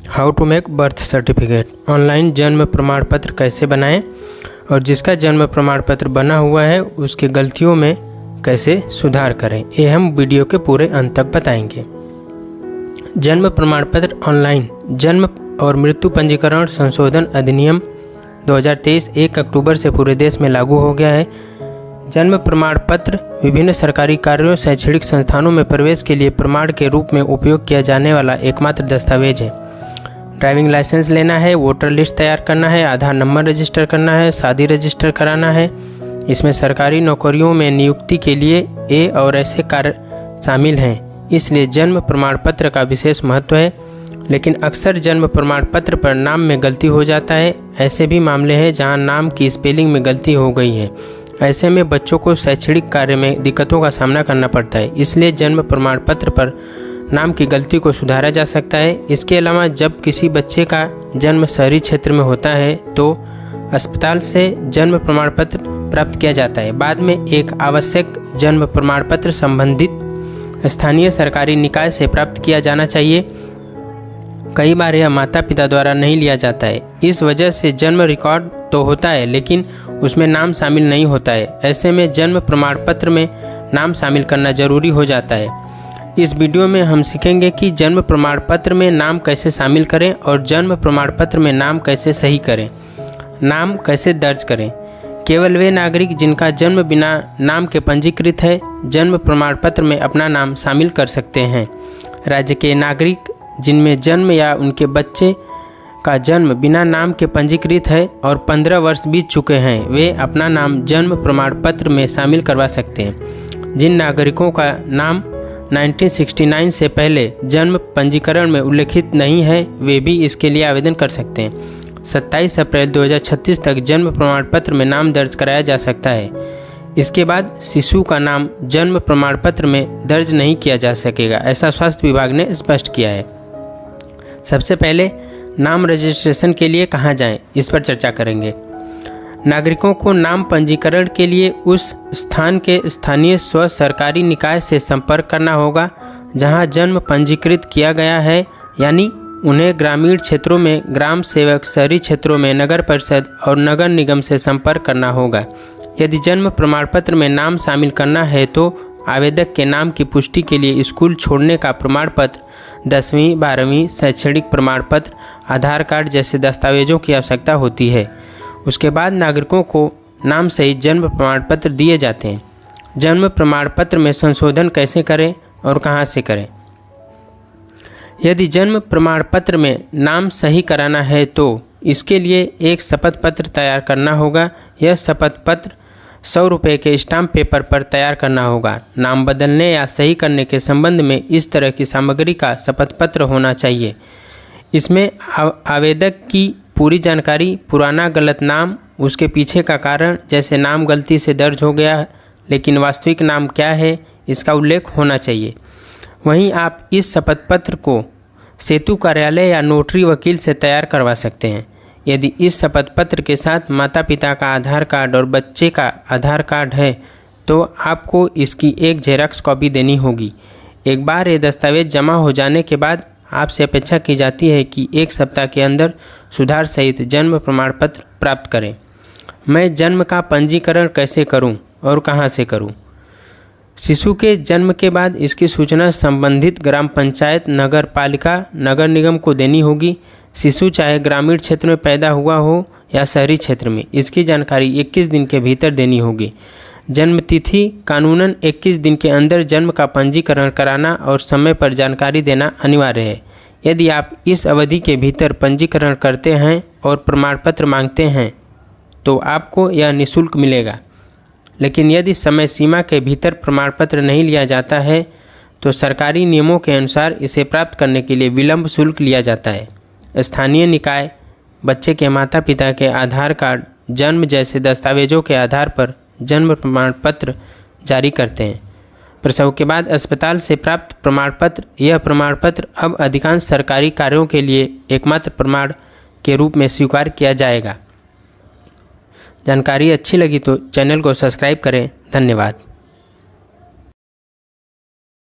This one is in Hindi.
How to make birth certificate. Online जन्म प्रमाण पत्र कैसे बनाएं और जिसका जन्म प्रमाण पत्र बना हुआ है उसकी गलतियों में कैसे सुधार करें, ये हम वीडियो के पूरे अंत तक बताएंगे। जन्म प्रमाण पत्र ऑनलाइन जन्म और मृत्यु पंजीकरण संशोधन अधिनियम 2023 1 अक्टूबर से पूरे देश में लागू हो गया है। जन्म प्रमाण पत्र विभिन्न सरकारी कार्यों, शैक्षणिक संस्थानों में प्रवेश के लिए प्रमाण के रूप में उपयोग किया जाने वाला एकमात्र दस्तावेज है। ड्राइविंग लाइसेंस लेना है, वोटर लिस्ट तैयार करना है, आधार नंबर रजिस्टर करना है, शादी रजिस्टर कराना है। इसमें सरकारी नौकरियों में नियुक्ति के लिए ए और ऐसे कार्य शामिल हैं, इसलिए जन्म प्रमाण पत्र का विशेष महत्व है। लेकिन अक्सर जन्म प्रमाण पत्र पर नाम में गलती हो जाता है। ऐसे भी मामले हैं जहां नाम की स्पेलिंग में गलती हो गई है। ऐसे में बच्चों को शैक्षणिक कार्य में दिक्कतों का सामना करना पड़ता है, इसलिए जन्म प्रमाण पत्र पर नाम की गलती को सुधारा जा सकता है। इसके अलावा जब किसी बच्चे का जन्म शहरी क्षेत्र में होता है तो अस्पताल से जन्म प्रमाण पत्र प्राप्त किया जाता है। बाद में एक आवश्यक जन्म प्रमाण पत्र संबंधित स्थानीय सरकारी निकाय से प्राप्त किया जाना चाहिए। कई बार यह माता पिता द्वारा नहीं लिया जाता है। इस वजह से जन्म रिकॉर्ड तो होता है लेकिन उसमें नाम शामिल नहीं होता है। ऐसे में जन्म प्रमाण पत्र में नाम शामिल करना जरूरी हो जाता है। इस वीडियो में हम सीखेंगे कि जन्म प्रमाण पत्र में नाम कैसे शामिल करें और जन्म प्रमाण पत्र में नाम कैसे सही करें, नाम कैसे दर्ज करें। केवल वे नागरिक जिनका जन्म बिना नाम के पंजीकृत है जन्म प्रमाण पत्र में अपना नाम शामिल कर सकते हैं। राज्य के नागरिक जिनमें जन्म या उनके बच्चे का जन्म बिना नाम के पंजीकृत है और 15 वर्ष बीत चुके हैं वे अपना नाम जन्म प्रमाण पत्र में शामिल करवा सकते हैं। जिन नागरिकों का नाम 1969 से पहले जन्म पंजीकरण में उल्लेखित नहीं है वे भी इसके लिए आवेदन कर सकते हैं। 27 अप्रैल 2036 तक जन्म प्रमाण पत्र में नाम दर्ज कराया जा सकता है। इसके बाद शिशु का नाम जन्म प्रमाण पत्र में दर्ज नहीं किया जा सकेगा, ऐसा स्वास्थ्य विभाग ने स्पष्ट किया है। सबसे पहले नाम रजिस्ट्रेशन के लिए कहाँ जाएं, इस पर चर्चा करेंगे। नागरिकों को नाम पंजीकरण के लिए उस स्थान के स्थानीय स्व सरकारी निकाय से संपर्क करना होगा जहां जन्म पंजीकृत किया गया है, यानी उन्हें ग्रामीण क्षेत्रों में ग्राम सेवक, शहरी क्षेत्रों में नगर परिषद और नगर निगम से संपर्क करना होगा। यदि जन्म प्रमाण पत्र में नाम शामिल करना है तो आवेदक के नाम की पुष्टि के लिए स्कूल छोड़ने का प्रमाण पत्र, 10वीं 12वीं शैक्षणिक प्रमाण पत्र, आधार कार्ड जैसे दस्तावेजों की आवश्यकता होती है। उसके बाद नागरिकों को नाम सहित जन्म प्रमाण पत्र दिए जाते हैं। जन्म प्रमाण पत्र में संशोधन कैसे करें और कहां से करें। यदि जन्म प्रमाण पत्र में नाम सही कराना है तो इसके लिए एक शपथ पत्र तैयार करना होगा। यह शपथ पत्र 100 रुपये के स्टाम्प पेपर पर तैयार करना होगा। नाम बदलने या सही करने के संबंध में इस तरह की सामग्री का शपथ पत्र होना चाहिए। इसमें आवेदक की पूरी जानकारी, पुराना गलत नाम, उसके पीछे का कारण, जैसे नाम गलती से दर्ज हो गया लेकिन वास्तविक नाम क्या है, इसका उल्लेख होना चाहिए। वहीं आप इस शपथ पत्र को सेतु कार्यालय या नोटरी वकील से तैयार करवा सकते हैं। यदि इस शपथ पत्र के साथ माता पिता का आधार कार्ड और बच्चे का आधार कार्ड है तो आपको इसकी एक जेरॉक्स कॉपी देनी होगी। एक बार ये दस्तावेज जमा हो जाने के बाद आपसे अपेक्षा की जाती है कि 1 सप्ताह के अंदर सुधार सहित जन्म प्रमाण पत्र प्राप्त करें। मैं जन्म का पंजीकरण कैसे करूं और कहां से करूं। शिशु के जन्म के बाद इसकी सूचना संबंधित ग्राम पंचायत, नगर पालिका, नगर निगम को देनी होगी। शिशु चाहे ग्रामीण क्षेत्र में पैदा हुआ हो या शहरी क्षेत्र में, इसकी जानकारी 21 दिन के भीतर देनी होगी। जन्म तिथि कानूनन 21 दिन के अंदर जन्म का पंजीकरण कराना और समय पर जानकारी देना अनिवार्य है। यदि आप इस अवधि के भीतर पंजीकरण करते हैं और प्रमाण पत्र मांगते हैं तो आपको यह निःशुल्क मिलेगा। लेकिन यदि समय सीमा के भीतर प्रमाण पत्र नहीं लिया जाता है तो सरकारी नियमों के अनुसार इसे प्राप्त करने के लिए विलंब शुल्क लिया जाता है। स्थानीय निकाय बच्चे के माता पिता के आधार कार्ड, जन्म जैसे दस्तावेजों के आधार पर जन्म प्रमाण पत्र जारी करते हैं। प्रसव के बाद अस्पताल से प्राप्त प्रमाण पत्र, यह प्रमाण पत्र अब अधिकांश सरकारी कार्यों के लिए एकमात्र प्रमाण के रूप में स्वीकार किया जाएगा। जानकारी अच्छी लगी तो चैनल को सब्सक्राइब करें। धन्यवाद।